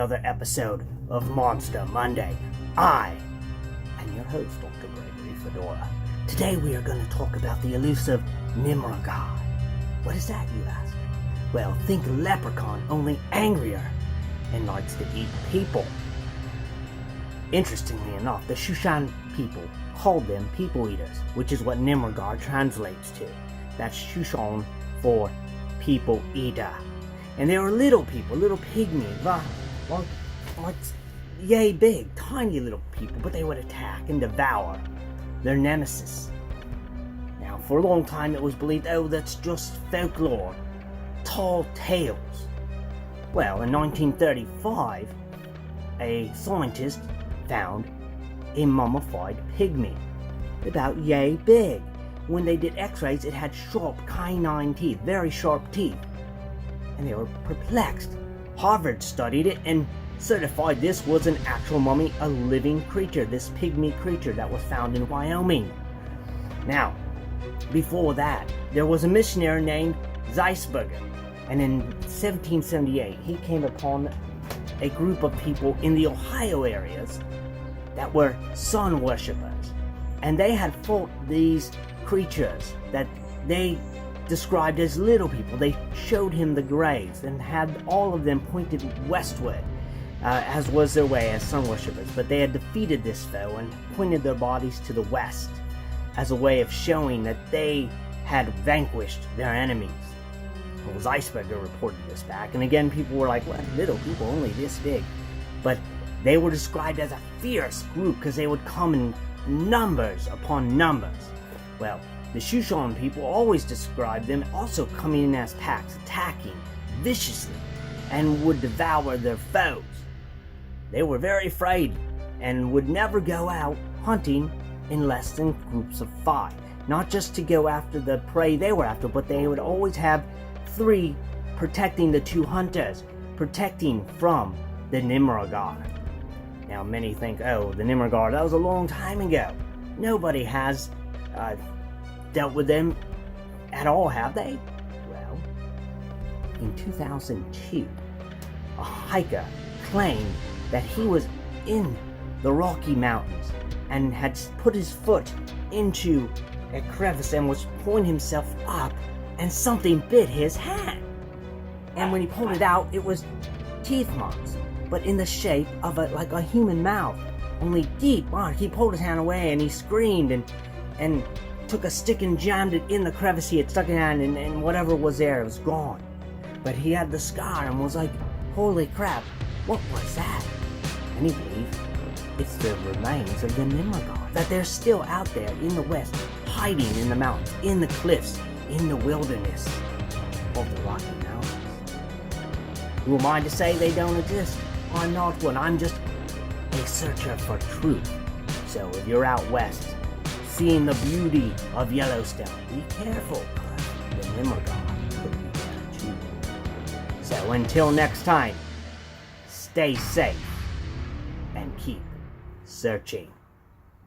another episode of Monster Monday. I am your host, Dr. Gregory Fedora. Today we are going to talk about the elusive Nimerigar. What is that, you ask? Well, think leprechaun, only angrier, and likes to eat people. Interestingly enough, the Shushan people called them people eaters, which is what Nimerigar translates to. That's Shushan for people eater. And they were little people, little pygmies, like yay big, tiny little people, but they would attack and devour their nemesis. Now, for a long time it was believed, oh, that's just folklore, tall tales. Well, in 1935, a scientist found a mummified pygmy, about yay big. When they did x-rays, it had sharp canine teeth, very sharp teeth. And they were perplexed. Harvard studied it and certified this was an actual mummy, a living creature, this pygmy creature that was found in Wyoming. Now, before that, there was a missionary named Zeisberger, and in 1778, he came upon a group of people in the Ohio areas that were sun worshippers, and they had fought these creatures that they described as little people. They showed him the graves and had all of them pointed westward, as was their way as sun worshippers. But they had defeated this foe and pointed their bodies to the west as a way of showing that they had vanquished their enemies. Well, Zeisberger reported this back, and again people were like, well, little people, only this big. But they were described as a fierce group because they would come in numbers upon numbers. Well, the Shushan people always described them also coming in as packs, attacking viciously, and would devour their foes. They were very afraid and would never go out hunting in less than groups of 5. Not just to go after the prey they were after, but they would always have 3 protecting the 2 hunters, protecting from the Nimerigar. Now many think, oh, the Nimerigar, that was a long time ago. Nobody has dealt with them at all, have they? Well, in 2002, a hiker claimed that he was in the Rocky Mountains and had put his foot into a crevice and was pulling himself up, and something bit his hand. And when he pulled it out, it was teeth marks, but in the shape of like a human mouth, only deep. He pulled his hand away and he screamed and took a stick and jammed it in the crevice he had stuck it in, and whatever was there, it was gone. But he had the scar and was like, holy crap, what was that? And he believed it's the remains of the Nimerigar, that they're still out there in the west, hiding in the mountains, in the cliffs, in the wilderness of the Rocky Mountains. Who am I to say they don't exist? I'm not one. I'm just a searcher for truth. So if you're out west, seeing the beauty of Yellowstone, be careful, because the Nimerigar could be there too. So until next time, stay safe and keep searching.